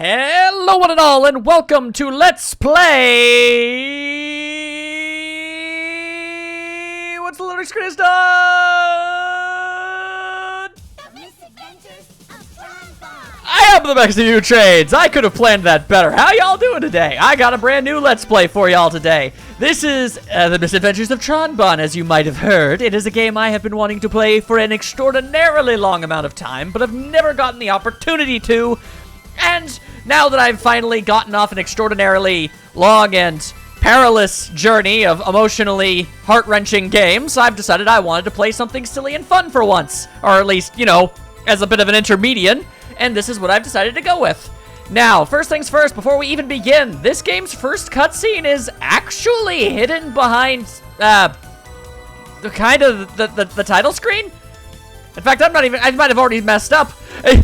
Hello one and all, and welcome to Let's Play... What's the loading screen is done? The Misadventures of Tron Bonne. I am the best of you trades. I could have planned that better. How y'all doing today? I got a brand new Let's Play for y'all today. This is the Misadventures of Tron Bonne, as you might have heard. It is a game I have been wanting to play for an extraordinarily long amount of time, but I've never gotten the opportunity to. And now that I've finally gotten off an extraordinarily long and perilous journey of emotionally heart-wrenching games, I've decided I wanted to play something silly and fun for once. Or at least, you know, as a bit of an intermediate. And this is what I've decided to go with. Now, first things first, before we even begin, this game's first cutscene is actually hidden behind, the title screen? In fact, I might have already messed up.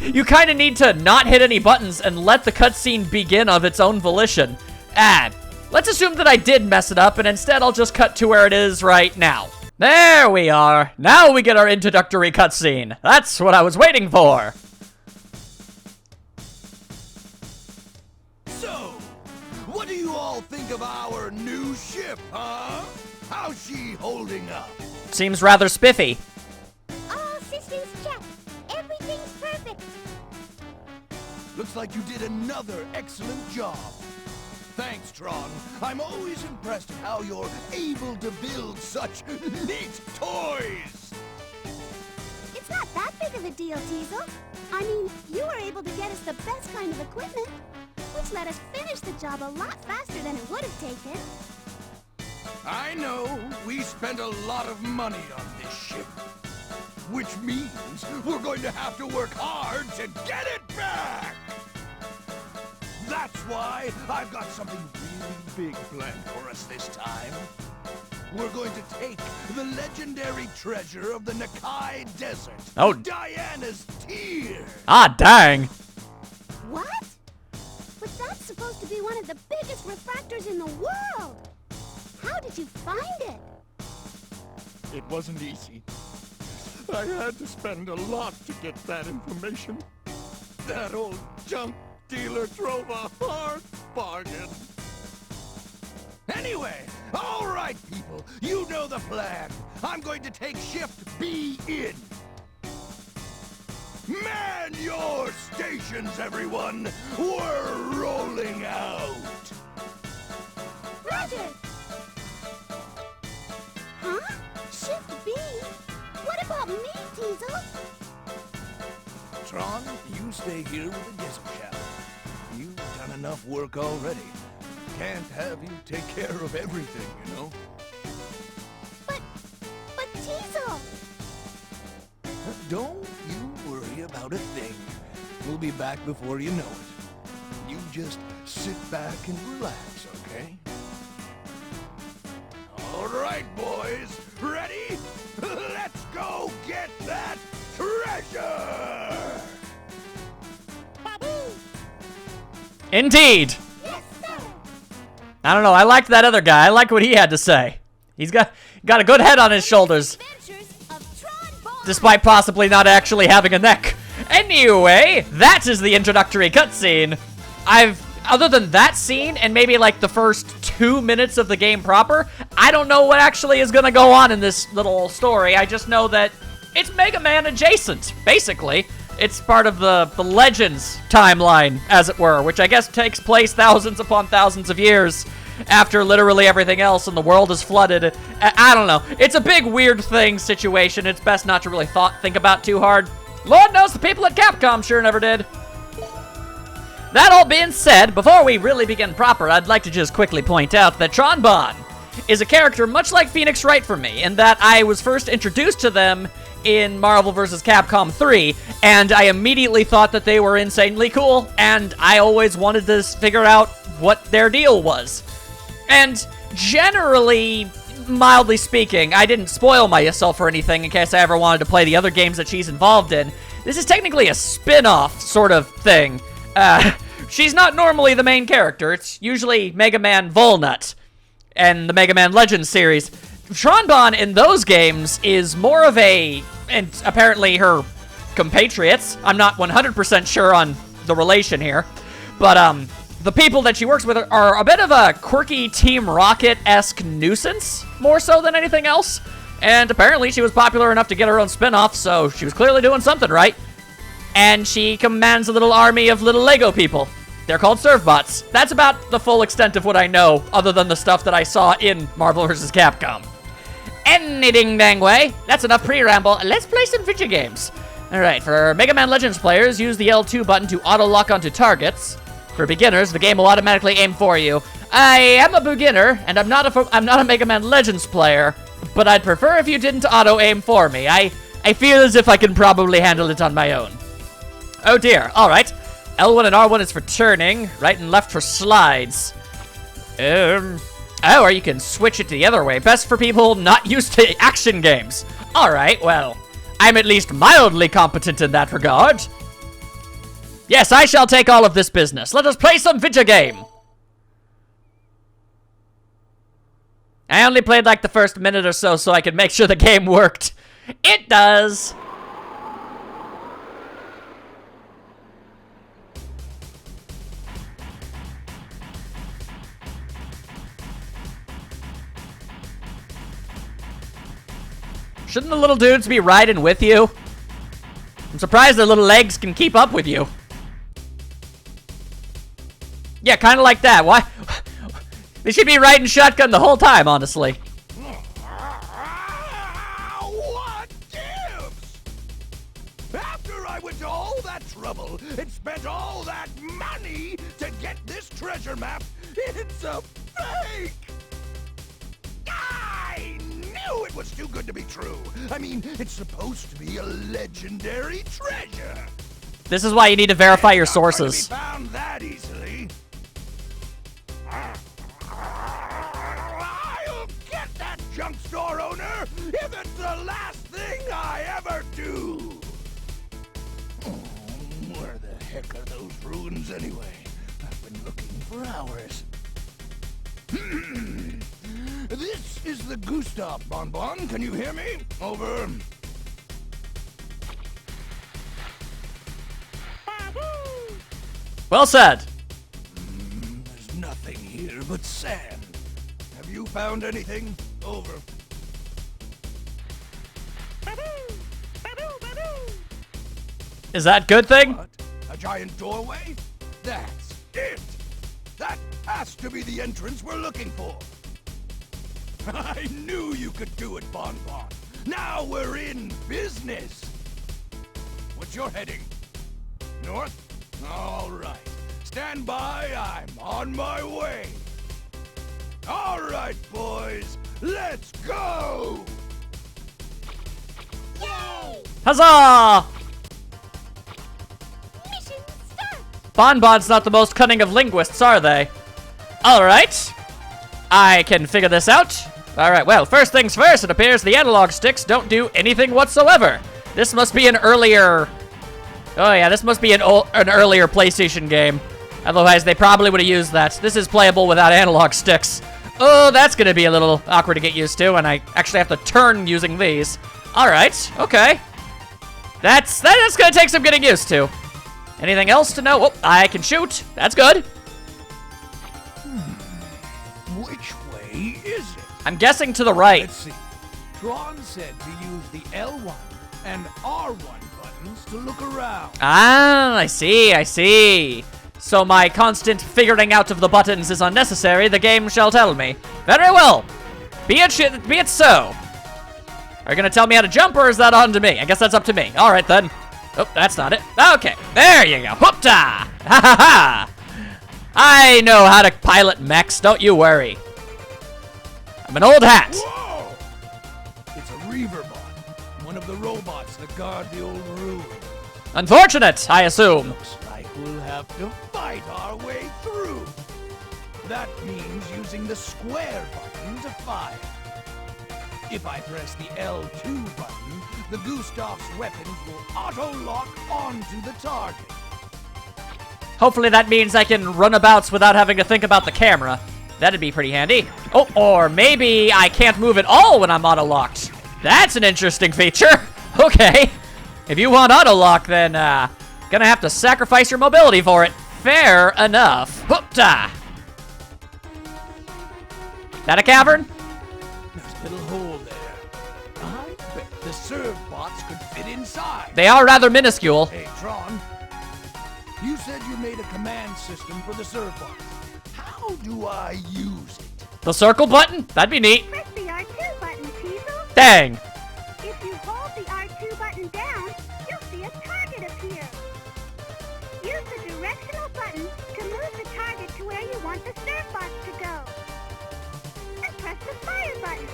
You kind of need to not hit any buttons and let the cutscene begin of its own volition. Let's assume that I did mess it up, and instead I'll just cut to where it is right now. There we are. Now we get our introductory cutscene. That's what I was waiting for. So, what do you all think of our new ship, huh? How's she holding up? Seems rather spiffy. All systems checked. Everything's perfect. Looks like you did another excellent job. Thanks, Tron. I'm always impressed at how you're able to build such neat toys. It's not that big of a deal, Teasel. I mean, you were able to get us the best kind of equipment, which let us finish the job a lot faster than it would have taken. I know we spent a lot of money on this ship, which means we're going to have to work hard to get it back. That's why I've got something really big planned for us this time. We're going to take the legendary treasure of the Nakai Desert, Oh. Diana's Tear. Ah, dang. What? But that's supposed to be one of the biggest refractors in the world. How did you find it? It wasn't easy. I had to spend a lot to get that information. That old junk dealer drove a hard bargain. Anyway, all right, people, you know the plan. I'm going to take Shift B in. Man your stations, everyone. We're rolling out. Roger. Huh? Shift B? What about me, Teasel? Tron, you stay here with the Desert Shadow. You've done enough work already. Can't have you take care of everything, you know? But Teasel! Don't you worry about a thing. We'll be back before you know it. You just sit back and relax, okay? All right, boys. Ready? Let's go get that treasure! Baboo! Indeed. Yes, sir! I don't know, I liked that other guy. I like what he had to say. He's got a good head on his shoulders, Adventures of Tron Bonne. despite possibly not actually having a neck. Anyway, that is the introductory cutscene. Other than that scene and maybe like the first 2 minutes of the game proper, I don't know what actually is gonna go on in this little story. I just know that it's Mega Man adjacent, basically. It's part of the Legends timeline, as it were, which I guess takes place thousands upon thousands of years after literally everything else and the world is flooded. I don't know. It's a big weird thing situation. It's best not to really think about too hard. Lord knows the people at Capcom sure never did. That all being said, before we really begin proper, I'd like to just quickly point out that Tron Bonne is a character much like Phoenix Wright for me, in that I was first introduced to them in Marvel vs. Capcom 3, and I immediately thought that they were insanely cool, and I always wanted to figure out what their deal was. And generally, mildly speaking, I didn't spoil myself or anything in case I ever wanted to play the other games that she's involved in. This is technically a spin-off sort of thing. She's not normally the main character. It's usually Mega Man Volnut and the Mega Man Legends series. Tron Bonne in those games is more of a, and apparently her compatriots, I'm not 100% sure on the relation here, But, the people that she works with are a bit of a quirky Team Rocket-esque nuisance, more so than anything else. And apparently she was popular enough to get her own spin-off, so she was clearly doing something right. And she commands a little army of little Lego people. They're called Servbots. That's about the full extent of what I know, other than the stuff that I saw in Marvel vs. Capcom. Any ding-dang way, that's enough pre-ramble. Let's play some video games. Alright, for Mega Man Legends players, use the L2 button to auto-lock onto targets. For beginners, the game will automatically aim for you. I am a beginner, and I'm not a Mega Man Legends player, but I'd prefer if you didn't auto-aim for me. I feel as if I can probably handle it on my own. Oh dear, alright. L1 and R1 is for turning, right and left for slides. Oh, or you can switch it the other way. Best for people not used to action games. Alright, well, I'm at least mildly competent in that regard. Yes, I shall take all of this business. Let us play some video game. I only played like the first minute or so I could make sure the game worked. It does. Shouldn't the little dudes be riding with you? I'm surprised their little legs can keep up with you. Yeah, kind of like that. Why? They should be riding shotgun the whole time, honestly. What gives? After I went to all that trouble and spent all that money to get this treasure map, it's a fake! I knew it was too good to be true. I mean, it's supposed to be a legendary treasure. This is why you need to verify your sources. Not gonna be found that easily. I'll get that junk store owner if it's the last thing I ever do. Oh, where the heck are those ruins anyway? I've been looking for hours. This is the Gustav Bonbon. Can you hear me? Over. Well said. There's nothing here but sand. Have you found anything? Over. Is that good thing? What? A giant doorway? That's it! That has to be the entrance we're looking for. I knew you could do it, Bonbon. Now we're in business. What's your heading? North? All right. Stand by, I'm on my way. All right, boys, let's go! Yay! Huzzah! Mission start! Bonbon's not the most cunning of linguists, are they? Alright. I can figure this out. Alright, well, first things first, it appears the analog sticks don't do anything whatsoever. This must be an earlier... Oh yeah, this must be an earlier PlayStation game. Otherwise, they probably would have used that. This is playable without analog sticks. Oh, that's gonna be a little awkward to get used to, and I actually have to turn using these. Alright, okay. That's gonna take some getting used to. Anything else to know? Oh, I can shoot. That's good. Which way is it? I'm guessing to the right. Let's see. Tron said to use the L1 and R1 buttons to look around. Ah, I see. So my constant figuring out of the buttons is unnecessary, the game shall tell me. Very well. Be it so. Are you gonna tell me how to jump, or is that on to me? I guess that's up to me. All right, then. Oh, that's not it. Okay, there you go. Hoopta! Ha ha ha! I know how to pilot mechs, don't you worry. I'm an old hat. Whoa! It's a Reaverbot, one of the robots that guard the old ruin. Unfortunate, I assume. Looks like we'll have to fight our way through. That means using the square button to fire. If I press the L2 button, the Gustav's weapons will auto-lock onto the target. Hopefully that means I can run abouts without having to think about the camera. That'd be pretty handy. Oh, or maybe I can't move at all when I'm auto-locked. That's an interesting feature. Okay. If you want auto-lock, then, gonna have to sacrifice your mobility for it. Fair enough. Hoopta! That a cavern? There's a little hole there. I bet the serve bots could fit inside. They are rather minuscule. Hey, Tron. You said you made a command system for the serve bots. How do I use it? The circle button? That'd be neat. Press the R2 button, Teasel. Dang. If you hold the R2 button down, you'll see a target appear. Use the directional button to move the target to where you want the serve bots to go. And press the fire button.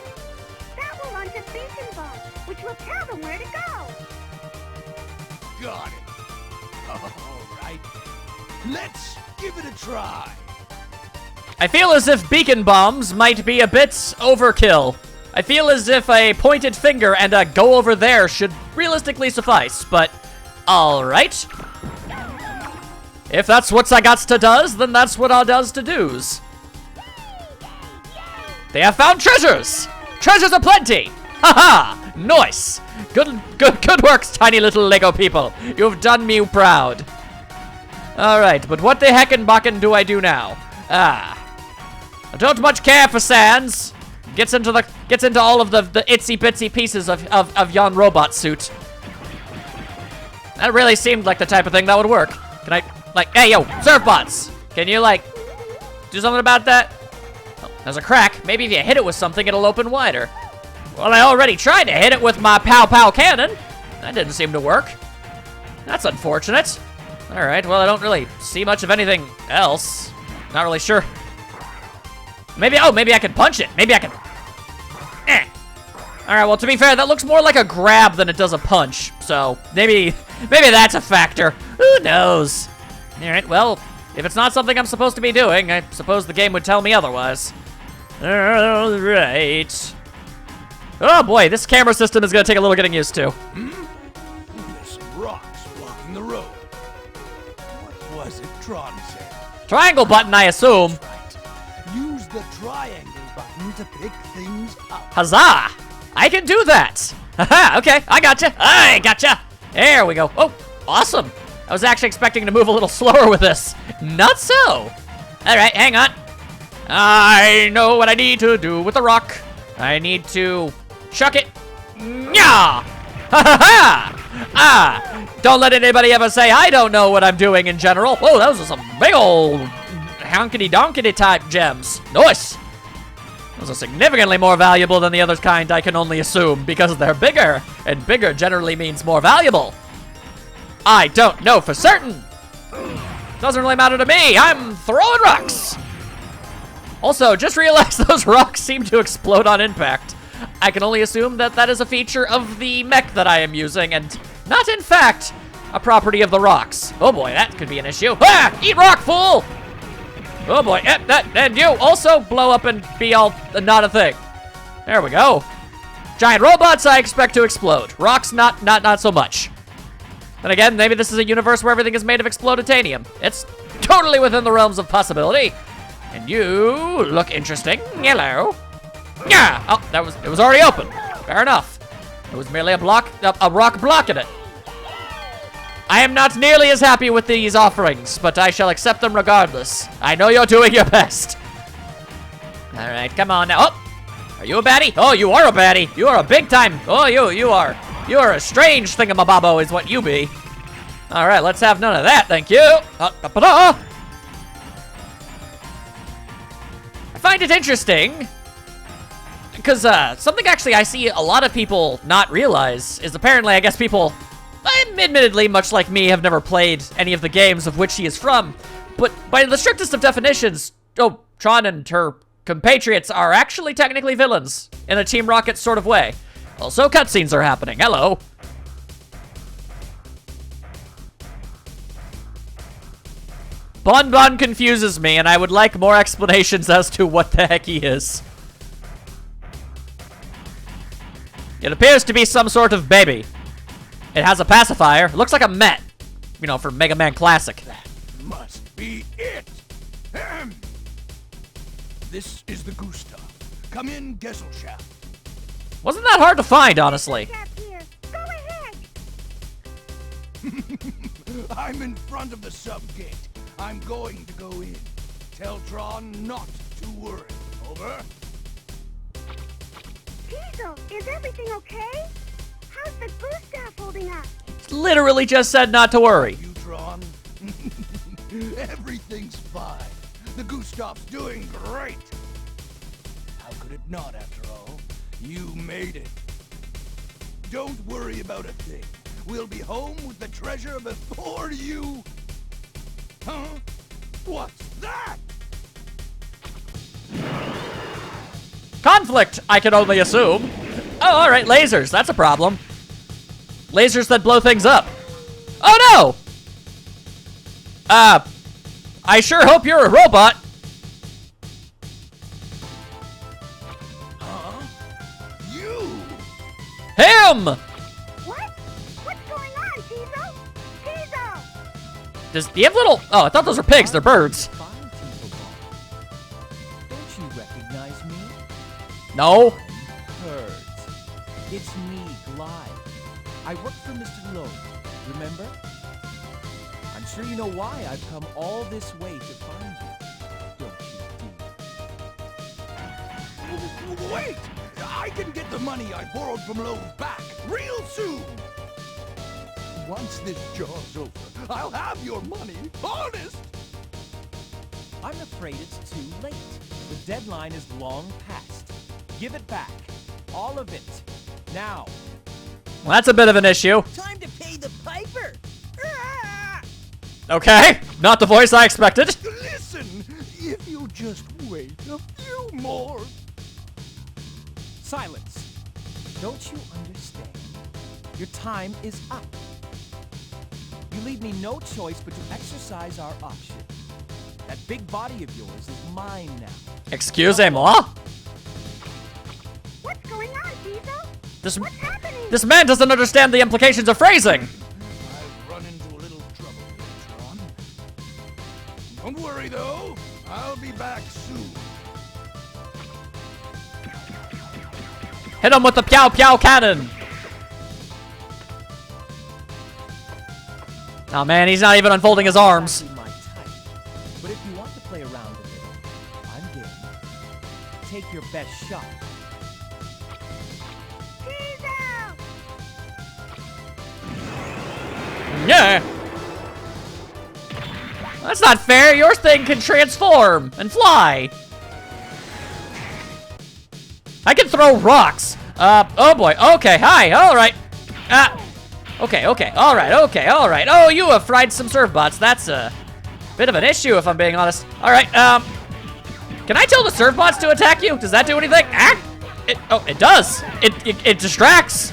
That will launch a beacon bomb, which will tell them where to go. Got it. All right. Let's give it a try. I feel as if beacon bombs might be a bit overkill. I feel as if a pointed finger and a go over there should realistically suffice, but alright. If that's what I got to does, then that's what I does to do's. They have found treasures! Treasures aplenty! Haha! Nice! Good works, tiny little Lego people. You've done me proud. Alright, but what the heckin' buckin' do I do now? I don't much care for Sans. Gets into all of the itsy bitsy pieces of yon robot suit. That really seemed like the type of thing that would work. Can I, like, hey yo, surf bots! Can you, like, do something about that? Oh, there's a crack. Maybe if you hit it with something, it'll open wider. Well, I already tried to hit it with my pow-pow cannon. That didn't seem to work. That's unfortunate. Alright, well, I don't really see much of anything else. Not really sure. Maybe I can punch it. Maybe I can... Alright, well, to be fair, that looks more like a grab than it does a punch. So, maybe that's a factor. Who knows? Alright, well, if it's not something I'm supposed to be doing, I suppose the game would tell me otherwise. Alright. Oh boy, this camera system is gonna take a little getting used to. There's some rocks blocking the road. What was it Tron said? Triangle button, I assume. Right. Use the triangle button to pick things up. Huzzah! I can do that! Haha, okay, I gotcha. I gotcha! There we go. Oh, awesome. I was actually expecting to move a little slower with this. Not so. Alright, hang on. I know what I need to do with the rock. I need to chuck it. Nya! Ha ha ha! Ah! Don't let anybody ever say I don't know what I'm doing in general. Whoa, those are some big old honkity-donkity type gems. Nice! Those are significantly more valuable than the other kind, I can only assume, because they're bigger, and bigger generally means more valuable. I don't know for certain. Doesn't really matter to me. I'm throwing rocks. Also, just realized those rocks seem to explode on impact. I can only assume that that is a feature of the mech that I am using, and not, in fact, a property of the rocks. Oh boy, that could be an issue. Ah! Eat rock, fool! Oh boy, and you also blow up and be all not a thing. There we go. Giant robots I expect to explode. Rocks not so much. Then again, maybe this is a universe where everything is made of exploditanium. It's totally within the realms of possibility. And you look interesting. Hello. Yeah. Oh, it was already open. Fair enough. It was merely a rock blocking it. I am not nearly as happy with these offerings, but I shall accept them regardless. I know you're doing your best. All right, come on now. Oh, are you a baddie? Oh, you are a baddie. You are a big time. Oh, you are a strange thingamabobbo is what you be. All right, let's have none of that, thank you. I find it interesting because something actually I see a lot of people not realize is apparently, I guess, people, admittedly, much like me, have never played any of the games of which he is from, but by the strictest of definitions, Tron and her compatriots are actually technically villains in a Team Rocket sort of way. Also, cutscenes are happening. Hello. Bonne confuses me, and I would like more explanations as to what the heck he is. It appears to be some sort of baby. It has a pacifier. It looks like a Met. You know, for Mega Man Classic. That must be it. Ahem. This is the Gustav. Come in, Gesellschaft. Wasn't that hard to find, honestly. Here. Go ahead. I'm in front of the sub gate. I'm going to go in. Tell Tron not to worry. Over. Diesel, is everything okay? How's the goose staff holding up? Literally just said not to worry. You, Tron? Everything's fine. The Gustav's doing great. How could it not, after all? You made it. Don't worry about a thing. We'll be home with the treasure before you... Huh? What's that? Conflict, I can only assume. Oh, alright, lasers. That's a problem. Lasers that blow things up. Oh, no! I sure hope you're a robot. Huh? You! Him! What? What's going on, Diesel? Diesel! Does he have little... Oh, I thought those were pigs. They're birds. Fine, Tron Bonne. Don't you recognize me? No. Birds. It's me, Glide. I work for Mr. Lowe. Remember? I'm sure you know why I've come all this way to find you. Don't you, dear? Wait! I can get the money I borrowed from Lowe back real soon! Once this job's over, I'll have your money, honest! I'm afraid it's too late. The deadline is long past. Give it back. All of it. Now. Well, that's a bit of an issue. Time to pay the piper! Okay, not the voice I expected. Listen, if you'll just wait a few more... Silence. Don't you understand? Your time is up. You leave me no choice but to exercise our option. That big body of yours is mine now. Excusez-moi? What's going on, Diesel? What's happening? This man doesn't understand the implications of phrasing. I've run into a little trouble here, Tron. Don't worry, though. I'll be back soon. Hit him with the Pew Pew cannon. Oh man, he's not even unfolding his arms. Not my type. But if you want to play around a little, I'm game. Take your best shot. Diesel! Yeah. That's not fair. Your thing can transform and fly. I can throw rocks. Oh boy. Okay, hi. All right. Okay, all right. Oh, you have fried some surf bots. That's a bit of an issue, if I'm being honest. All right, can I tell the surf bots to attack you? Does that do anything? It does. It distracts.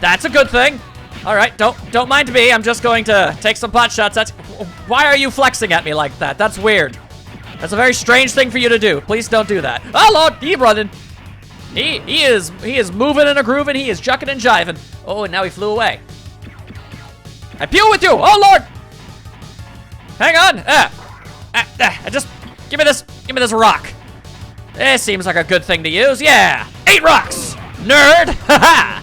That's a good thing. All right, don't mind me. I'm just going to take some pot shots. Why are you flexing at me like that? That's weird. That's a very strange thing for you to do. Please don't do that. Oh Lord, he's running. He is moving and a grooving. He is jucking and jiving. Oh, and now he flew away. I pew with you. Oh Lord. Hang on. Just give me this rock. This seems like a good thing to use. Yeah. 8 rocks. Nerd. Haha.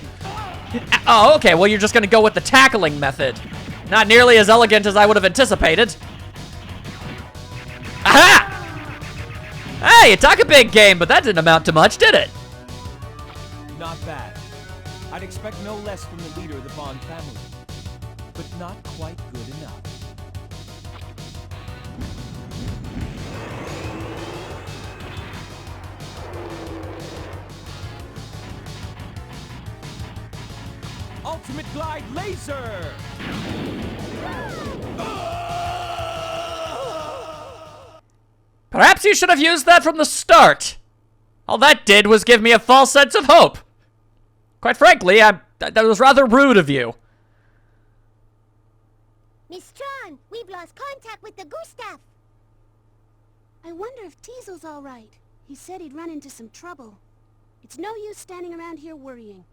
Oh, okay. Well, you're just gonna go with the tackling method. Not nearly as elegant as I would have anticipated. Aha! Hey, you talk a big game, but that didn't amount to much, did it? Not bad. I'd expect no less from the leader of the Bonne family. But not quite good enough. Ultimate Glide Laser! Perhaps you should have used that from the start. All that did was give me a false sense of hope. Quite frankly, that was rather rude of you. Miss Tron, we've lost contact with the Gustav. I wonder if Diesel's all right. He said he'd run into some trouble. It's no use standing around here worrying.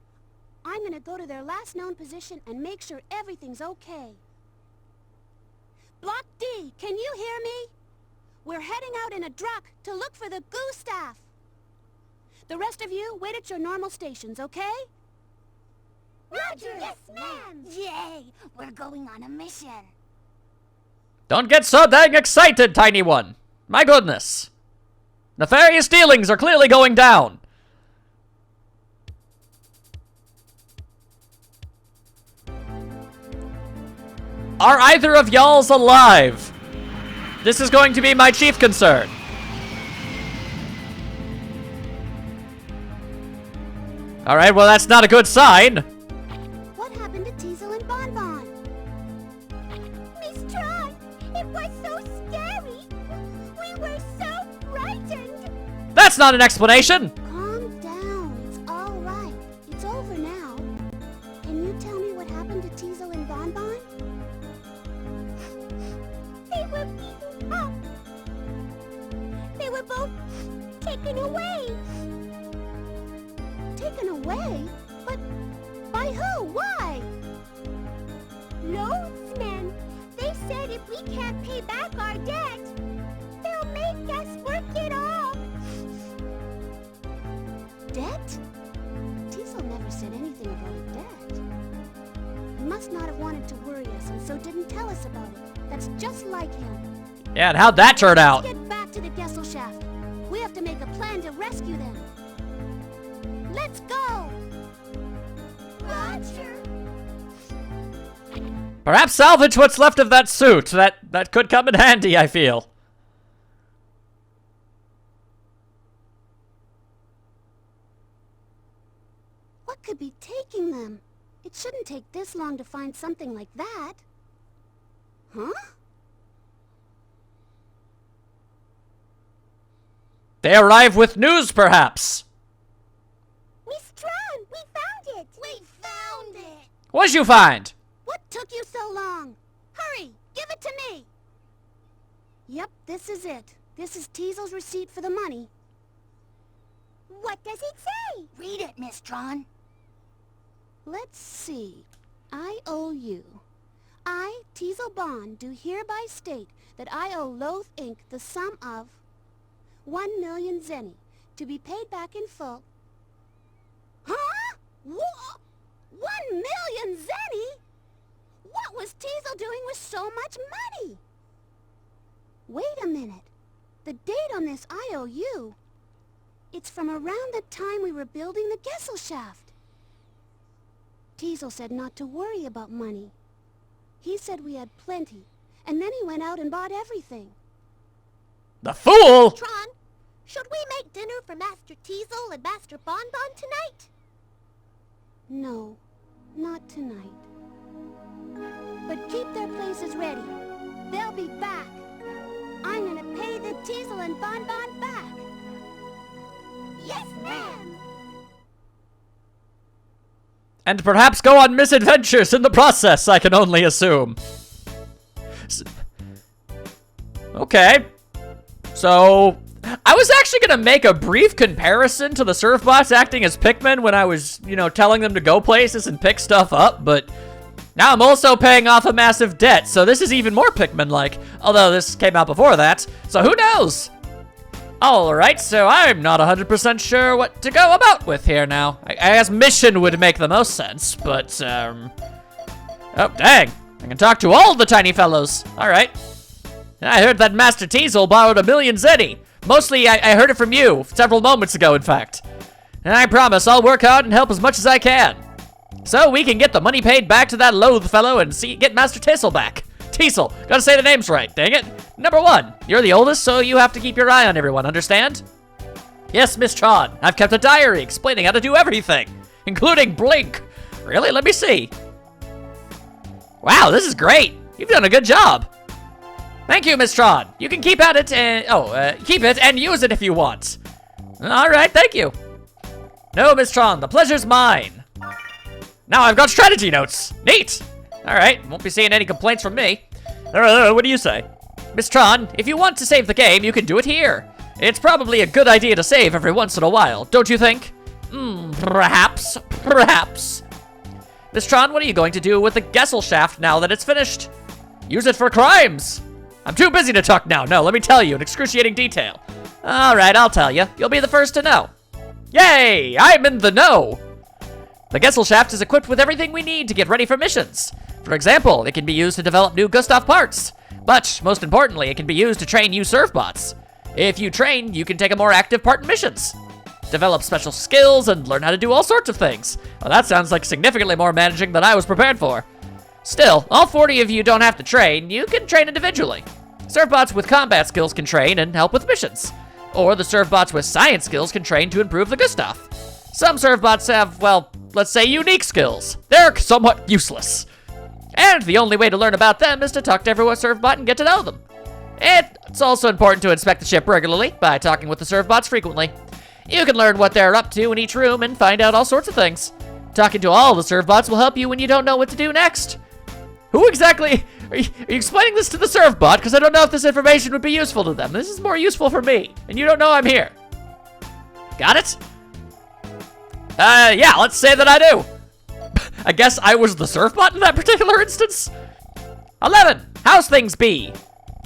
I'm gonna go to their last known position and make sure everything's okay. Block D, can you hear me? We're heading out in a truck to look for the Gustav. The rest of you, wait at your normal stations, okay? Roger! Yes, ma'am! Yay! We're going on a mission. Don't get so dang excited, tiny one. My goodness. Nefarious dealings are clearly going down. Are either of y'alls alive? This is going to be my chief concern. Alright, well that's not a good sign. What happened to Teasel and Bonne Bonne? Miss Tron, it was so scary. We were so frightened. That's not an explanation. Calm down. It's all right. It's over now. Can you tell me what happened to Teasel and Bonne Bonne? They were beaten up. They were both taken away. Taken away? But by who? Why? Loadsmen. They said if we can't pay back our debt, they'll make us work it off. Debt? Teasel never said anything about a debt. He must not have wanted to worry us and so didn't tell us about it. That's just like him. Yeah, and how'd that turn out? Let's get back to the Gesellschaft. We have to make a plan to rescue them. Let's go! Roger. Perhaps salvage what's left of that suit. That could come in handy, I feel. What could be taking them? It shouldn't take this long to find something like that. Huh? They arrive with news, perhaps. Miss Tron, we found it. We found it. What'd you find? What took you so long? Hurry, give it to me! Yep, this is it. This is Teasel's receipt for the money. What does it say? Read it, Miss Tron. Let's see. I owe you. I, Teasel Bonne, do hereby state that I owe Loath Inc. the sum of 1 million zenny, to be paid back in full. Huh? 1 million zenny? What was Teasel doing with so much money? Wait a minute. The date on this IOU, it's from around the time we were building the Gesellschaft. Teasel said not to worry about money. He said we had plenty, and then he went out and bought everything. The fool! Tron, should we make dinner for Master Teasel and Master Bonne Bonne tonight? No, not tonight. But keep their places ready. They'll be back. I'm gonna pay the Teasel and Bonne Bonne back. Yes, ma'am. And perhaps go on misadventures in the process, I can only assume. Okay. So, I was actually gonna make a brief comparison to the surf bots acting as Pikmin when I was, telling them to go places and pick stuff up, but now I'm also paying off a massive debt, so this is even more Pikmin-like, although this came out before that, so who knows? Alright, so I'm not 100% sure what to go about with here now. I guess mission would make the most sense, but, oh, dang. I can talk to all the tiny fellows. Alright. I heard that Master Teasel borrowed 1 million zenny. Mostly, I heard it from you, several moments ago, in fact. And I promise I'll work hard and help as much as I can. So we can get the money paid back to that Loath fellow and get Master Teasel back. Teasel, gotta say the names right, dang it. Number 1, you're the oldest, so you have to keep your eye on everyone, understand? Yes, Miss Tron, I've kept a diary explaining how to do everything, including blink. Really? Let me see. Wow, this is great. You've done a good job. Thank you, Miss Tron. You can keep at it and, keep it and use it if you want. All right, thank you. No, Miss Tron, the pleasure's mine. Now I've got strategy notes. Neat. All right, won't be seeing any complaints from me. What do you say? Miss Tron, if you want to save the game, you can do it here. It's probably a good idea to save every once in a while, don't you think? Perhaps. Miss Tron, what are you going to do with the Gesellschaft now that it's finished? Use it for crimes. I'm too busy to talk now. No, let me tell you in excruciating detail. All right, I'll tell you. You'll be the first to know. Yay, I'm in the know. The Gesellschaft is equipped with everything we need to get ready for missions. For example, it can be used to develop new Gustav parts. But, most importantly, it can be used to train you Surfbots. If you train, you can take a more active part in missions. Develop special skills and learn how to do all sorts of things. Well, that sounds like significantly more managing than I was prepared for. Still, all 40 of you don't have to train. You can train individually. Surfbots with combat skills can train and help with missions. Or the Surfbots with science skills can train to improve the Gustav. Some Surfbots have, well, let's say unique skills. They're somewhat useless. And the only way to learn about them is to talk to every Surfbot and get to know them. It's also important to inspect the ship regularly by talking with the Surfbots frequently. You can learn what they're up to in each room and find out all sorts of things. Talking to all the Surfbots will help you when you don't know what to do next. Who exactly... Are you explaining this to the Surfbot? Because I don't know if this information would be useful to them. This is more useful for me, and you don't know I'm here. Got it? Yeah, let's say that I do. I guess I was the Surfbot in that particular instance. 11. How's things be?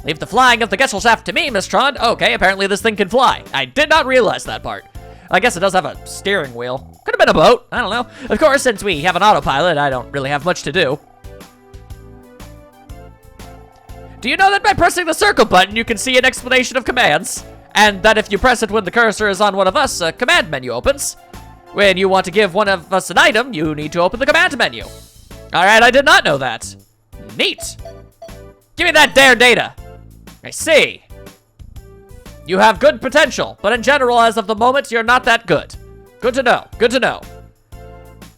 Leave the flying of the Gesellschaft to me, Miss Tron. Okay, apparently this thing can fly. I did not realize that part. I guess it does have a steering wheel. Could have been a boat. I don't know. Of course, since we have an autopilot, I don't really have much to do. Do you know that by pressing the circle button, you can see an explanation of commands? And that if you press it when the cursor is on one of us, a command menu opens. When you want to give one of us an item, you need to open the command menu. Alright, I did not know that. Neat. Give me that dare data. I see. You have good potential, but in general, as of the moment, you're not that good. Good to know, good to know.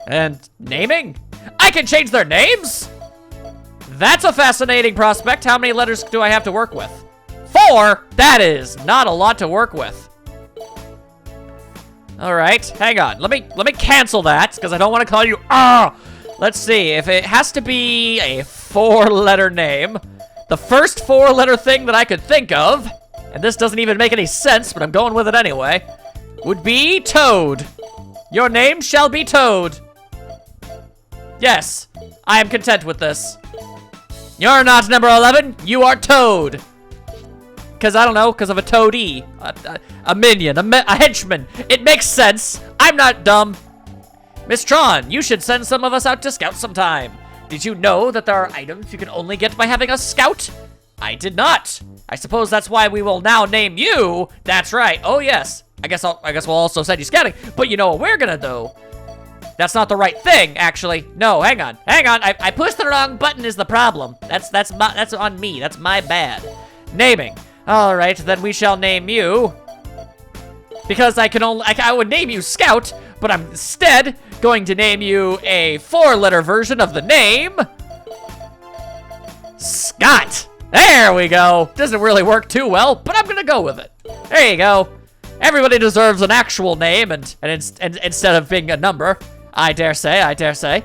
And naming? I can change their names? That's a fascinating prospect. How many letters do I have to work with? 4? That is not a lot to work with. All right, hang on. Let me cancel that because I don't want to call you. Let's see if it has to be a 4-letter name. The first 4-letter thing that I could think of, and this doesn't even make any sense, but I'm going with it anyway, would be Toad. Your name shall be Toad. Yes, I am content with this. You're not number 11, you are Toad. Because, I don't know, because of a toadie. A minion, a henchman. It makes sense. I'm not dumb. Miss Tron, you should send some of us out to scout sometime. Did you know that there are items you can only get by having a scout? I did not. I suppose that's why we will now name you. That's right. Oh, yes. I guess we'll also send you scouting. But you know what we're gonna do? That's not the right thing, actually. No, hang on. Hang on. I pushed the wrong button is the problem. That's on me. That's my bad. Naming. All right, then we shall name you. Because I would name you Scout, but I'm instead going to name you a 4-letter version of the name. Scott. There we go. Doesn't really work too well, but I'm gonna go with it. There you go. Everybody deserves an actual name and instead of being a number. I dare say, I dare say.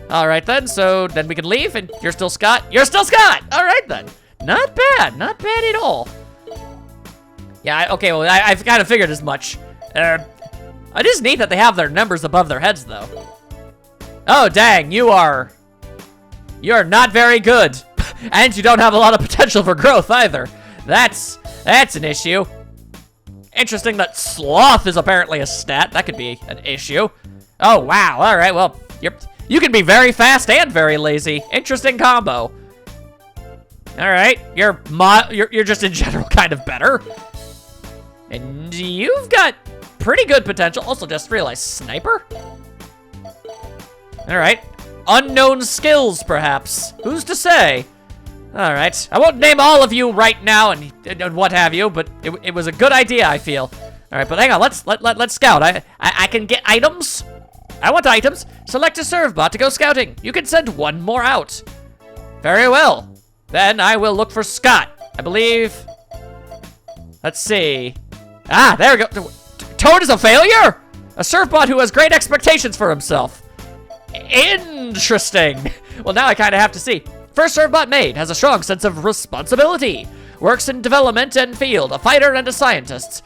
All right then, so then we can leave and you're still Scott? You're still Scott! All right then. Not bad at all. Yeah, okay, well, I've kind of figured as much. It is neat that they have their numbers above their heads, though. Oh, dang, you're not very good. And you don't have a lot of potential for growth, either. That's an issue. Interesting that sloth is apparently a stat. That could be an issue. Oh, wow, all right, well, you can be very fast and very lazy. Interesting combo. All right, you're just in general kind of better. And you've got pretty good potential. Also, just realized, sniper? All right, unknown skills, perhaps. Who's to say? All right, I won't name all of you right now and what have you, but it was a good idea, I feel. All right, but hang on, let's scout. I can get items. I want items. Select a Surfbot to go scouting. You can send one more out. Very well. Then I will look for Scott. I believe. Let's see. Ah, there we go. Toad is a failure? A Surfbot who has great expectations for himself. Interesting. Well, now I kind of have to see. First Surfbot made has a strong sense of responsibility. Works in development and field, a fighter and a scientist.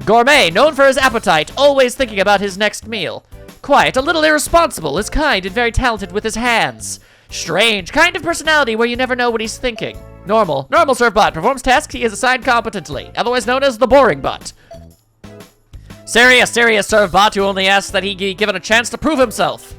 Gourmet, known for his appetite, always thinking about his next meal. Quiet, a little irresponsible, is kind and very talented with his hands. Strange, kind of personality where you never know what he's thinking. Normal Surfbot performs tasks he is assigned competently, otherwise known as the boring bot. Serious Surfbot who only asks that he be given a chance to prove himself.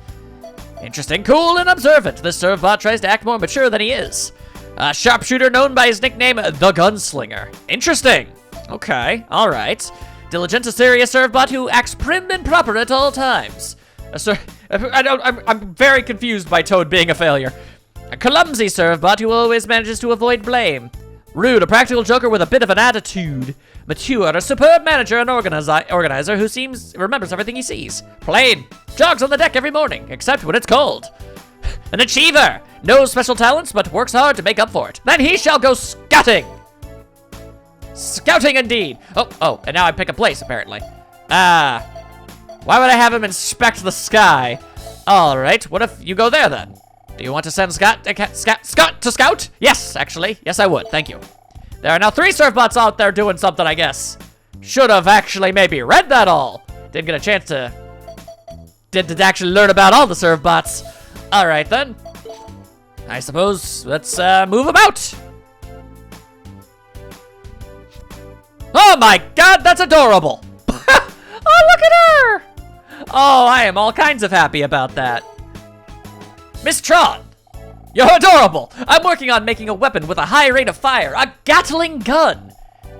Interesting, cool, and observant. This Servbot tries to act more mature than he is. A sharpshooter known by his nickname, the Gunslinger. Interesting. Okay, alright. Diligent, a serious Servbot who acts prim and proper at all times. I'm very confused by Toad being a failure. A clumsy Servbot who always manages to avoid blame. Rude, a practical joker with a bit of an attitude. Mature, a superb manager and organizer who remembers everything he sees. Plain, jogs on the deck every morning, except when it's cold. An achiever, no special talents, but works hard to make up for it. Then he shall go scouting. Scouting indeed. Oh, and now I pick a place, apparently. Why would I have him inspect the sky? All right, what if you go there then? Do you want to send Scott to scout? Yes, actually. Yes, I would. Thank you. There are now 3 Servbots out there doing something, I guess. Should have actually maybe read that all. Didn't get a chance to actually learn about all the Servbots. All right, then. I suppose let's move them out. Oh my god, that's adorable. Oh, look at her. Oh, I am all kinds of happy about that. Miss Tron, you're adorable. I'm working on making a weapon with a high rate of fire, a Gatling gun.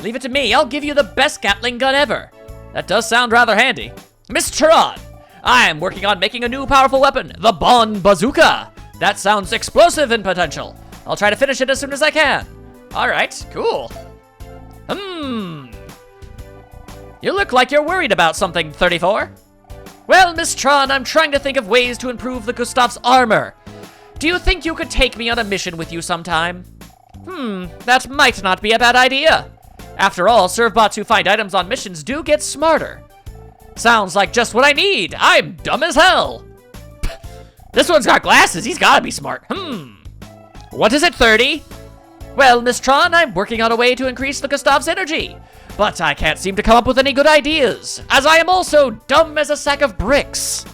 Leave it to me, I'll give you the best Gatling gun ever. That does sound rather handy. Miss Tron, I'm working on making a new powerful weapon, the Bonne bazooka. That sounds explosive in potential. I'll try to finish it as soon as I can. All right, cool. You look like you're worried about something, 34. Well, Miss Tron, I'm trying to think of ways to improve the Gustav's armor. Do you think you could take me on a mission with you sometime? That might not be a bad idea. After all, Servbots who find items on missions do get smarter. Sounds like just what I need. I'm dumb as hell. This one's got glasses. He's gotta be smart. What is it, 30? Well, Miss Tron, I'm working on a way to increase the Gustav's energy. But I can't seem to come up with any good ideas, as I am also dumb as a sack of bricks.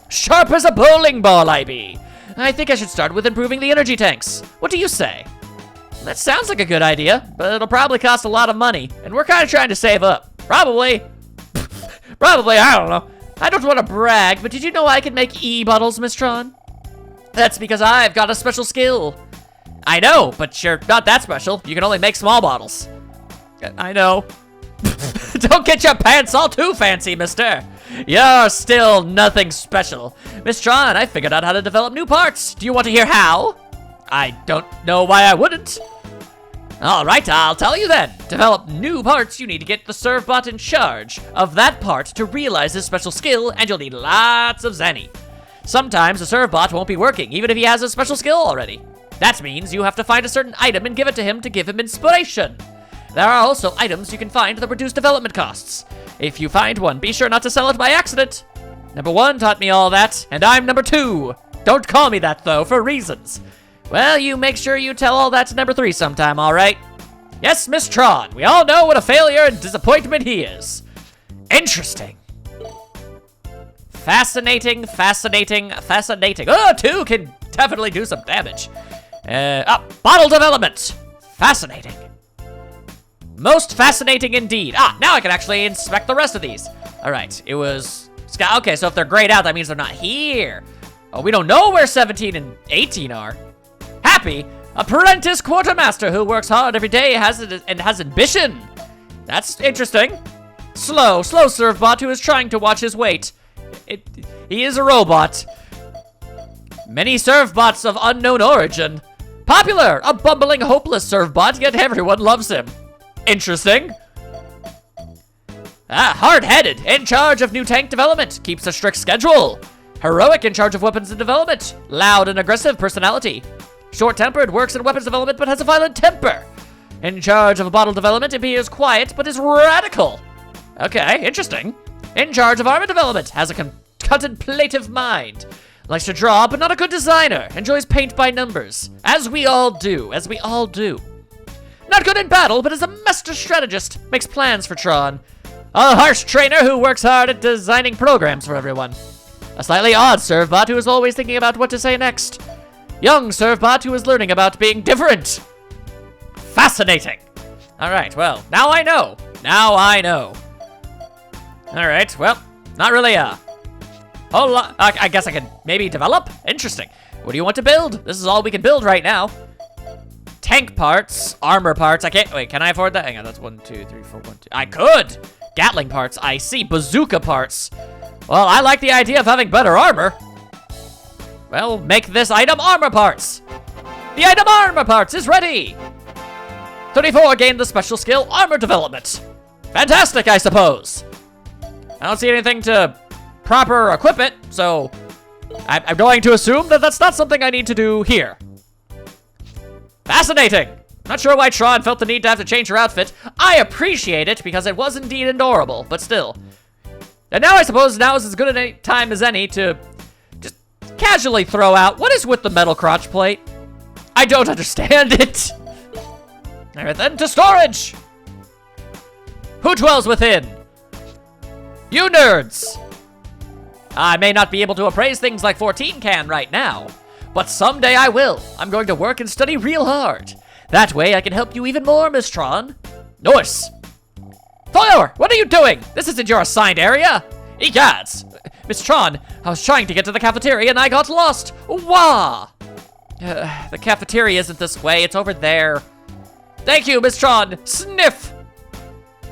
Sharp as a bowling ball, I be. I think I should start with improving the energy tanks. What do you say? That sounds like a good idea, but it'll probably cost a lot of money, and we're kind of trying to save up. Probably, I don't know. I don't want to brag, but did you know I can make E-bottles, Miss Tron? That's because I've got a special skill. I know, but you're not that special. You can only make small bottles. I know. Don't get your pants all too fancy, mister. You're still nothing special. Miss Tron, I figured out how to develop new parts. Do you want to hear how? I don't know why I wouldn't. All right, I'll tell you then. To develop new parts, you need to get the Servbot in charge of that part to realize his special skill, and you'll need lots of Zenny. Sometimes a Servbot won't be working, even if he has a special skill already. That means you have to find a certain item and give it to him to give him inspiration. There are also items you can find that reduce development costs. If you find one, be sure not to sell it by accident. Number 1 taught me all that, and I'm number 2. Don't call me that, though, for reasons. Well, you make sure you tell all that to number 3 sometime, all right? Yes, Miss Tron, we all know what a failure and disappointment he is. Interesting. Fascinating. Oh, 2 can definitely do some damage. Bottle development. Fascinating. Most fascinating indeed. Now I can actually inspect the rest of these. All right, it was... Okay, so if they're grayed out, that means they're not here. Oh, we don't know where 17 and 18 are. Happy, apprentice quartermaster who works hard every day and has ambition. That's interesting. Slow Servbot who is trying to watch his weight. He is a robot. Many Servbots of unknown origin. Popular, a bumbling, hopeless Servbot, yet everyone loves him. Interesting. Hard-headed, in charge of new tank development, keeps a strict schedule. Heroic, in charge of weapons and development. Loud and aggressive personality. Short-tempered, works in weapons development but has a violent temper. In charge of bottle development, appears quiet but is radical. Okay, interesting. In charge of armor development, has a contemplative mind. Likes to draw but not a good designer. Enjoys paint by numbers. As we all do. Not good in battle, but is a master strategist. Makes plans for Tron. A harsh trainer who works hard at designing programs for everyone. A slightly odd Servbot who is always thinking about what to say next. Young Servbot who is learning about being different. Fascinating. All right, well, now I know. All right, well, not really I guess I can maybe develop? Interesting. What do you want to build? This is all we can build right now. Tank parts, armor parts. I can't, wait, can I afford that? Hang on, that's 1, 2, 3, 4, 1, 2. I could! Gatling parts, I see. Bazooka parts. Well, I like the idea of having better armor. Well, make this item armor parts. The item armor parts is ready. 34 gained the special skill armor development. Fantastic, I suppose. I don't see anything to proper equip it, so I'm going to assume that that's not something I need to do here. Fascinating. Not sure why Tron felt the need to have to change her outfit. I appreciate it because it was indeed adorable, but still. And now I suppose now is as good a time as any to just casually throw out, what is with the metal crotch plate? I don't understand it. Alright then, to storage. Who dwells within? You nerds. I may not be able to appraise things like 14 can right now, but someday I will. I'm going to work and study real hard. That way I can help you even more, Miss Tron. Norse. Follower, what are you doing? This isn't your assigned area. Egads. Miss Tron, I was trying to get to the cafeteria and I got lost. Wah! The cafeteria isn't this way, it's over there. Thank you, Miss Tron. Sniff!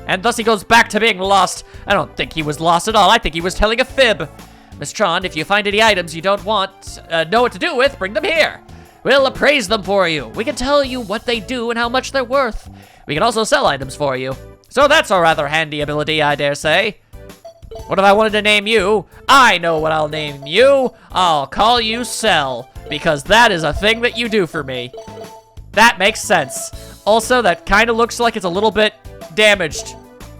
And thus he goes back to being lost. I don't think he was lost at all. I think he was telling a fib. Miss Tron, if you find any items you don't know what to do with, bring them here. We'll appraise them for you. We can tell you what they do and how much they're worth. We can also sell items for you. So that's a rather handy ability, I dare say. What if I wanted to name you? I know what I'll name you. I'll call you Sell, because that is a thing that you do for me. That makes sense. Also, that kind of looks like it's a little bit damaged.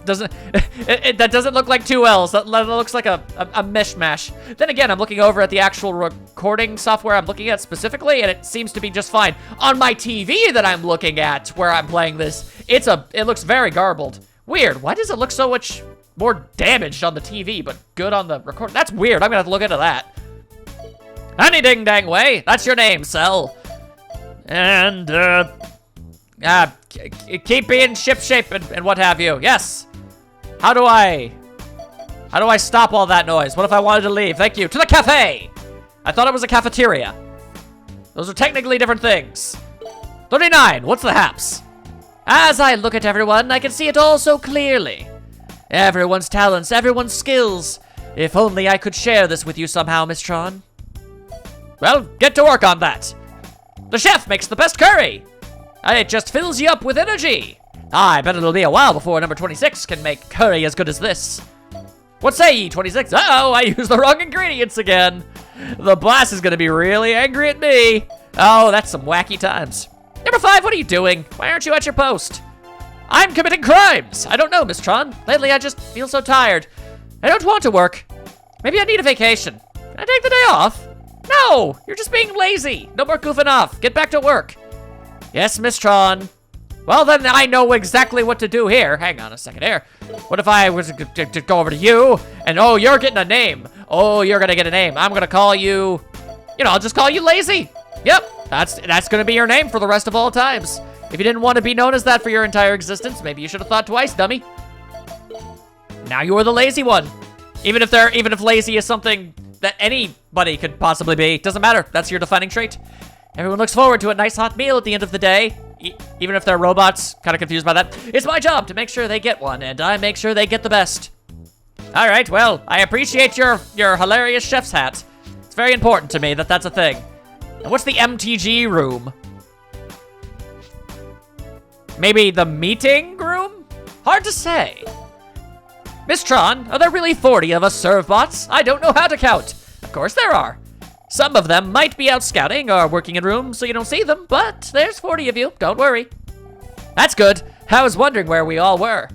That doesn't look like two L's. That looks like a mishmash. Then again, I'm looking over at the actual recording software I'm looking at specifically, and it seems to be just fine. On my TV that I'm looking at, where I'm playing this, it looks very garbled. Weird. Why does it look so much more damaged on the TV, but good on the record? That's weird. I'm gonna have to look into that. Honey ding dang way. That's your name, Cell. And keep being shipshape and what have you. Yes. How do I stop all that noise? What if I wanted to leave? Thank you. To the cafe! I thought it was a cafeteria. Those are technically different things. 39, what's the haps? As I look at everyone, I can see it all so clearly. Everyone's talents, everyone's skills. If only I could share this with you somehow, Miss Tron. Well, get to work on that. The chef makes the best curry. It just fills you up with energy. I bet it'll be a while before number 26 can make curry as good as this. What say ye, 26? Uh-oh, I used the wrong ingredients again. The boss is gonna be really angry at me. Oh, that's some wacky times. Number 5, what are you doing? Why aren't you at your post? I'm committing crimes. I don't know, Miss Tron. Lately, I just feel so tired. I don't want to work. Maybe I need a vacation. Can I take the day off? No, you're just being lazy. No more goofing off. Get back to work. Yes, Miss Tron. Well, then I know exactly what to do here. Hang on a second here. What if I was to go over to you, and oh, you're getting a name. Oh, you're gonna get a name. I'm gonna call you, I'll just call you Lazy. Yep, that's gonna be your name for the rest of all times. If you didn't want to be known as that for your entire existence, maybe you should have thought twice, dummy. Now you are the lazy one. Even if lazy is something that anybody could possibly be, doesn't matter. That's your defining trait. Everyone looks forward to a nice hot meal at the end of the day. Even if they're robots, kind of confused by that. It's my job to make sure they get one, and I make sure they get the best. All right, well, I appreciate your hilarious chef's hat. It's very important to me that that's a thing. And what's the MTG room? Maybe the meeting room? Hard to say. Miss Tron, are there really 40 of us serve bots? I don't know how to count. Of course there are. Some of them might be out scouting or working in rooms so you don't see them, but there's 40 of you, don't worry. That's good. I was wondering where we all were.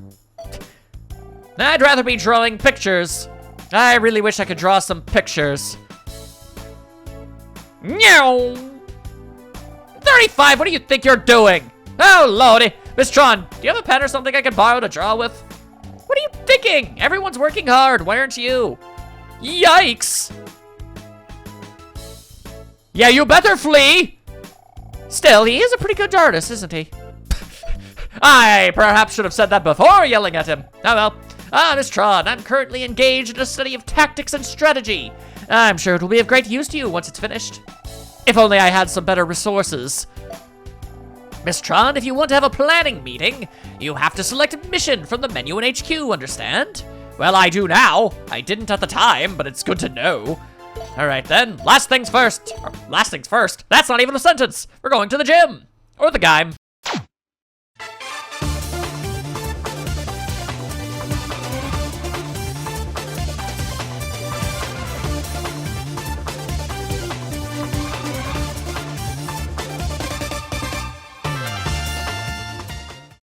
I'd rather be drawing pictures. I really wish I could draw some pictures. Meow! 35, what do you think you're doing? Oh, lordy. Miss Tron, do you have a pen or something I can borrow to draw with? What are you thinking? Everyone's working hard, why aren't you? Yikes! Yeah, you better flee! Still, he is a pretty good artist, isn't he? I perhaps should have said that before yelling at him. Oh well. Miss Tron, I'm currently engaged in a study of tactics and strategy. I'm sure it will be of great use to you once it's finished. If only I had some better resources. Miss Tron, if you want to have a planning meeting, you have to select a mission from the menu in HQ, understand? Well, I do now. I didn't at the time, but it's good to know. Alright then, last things first. Last things first? That's not even a sentence. We're going to the gym. Or the Gym.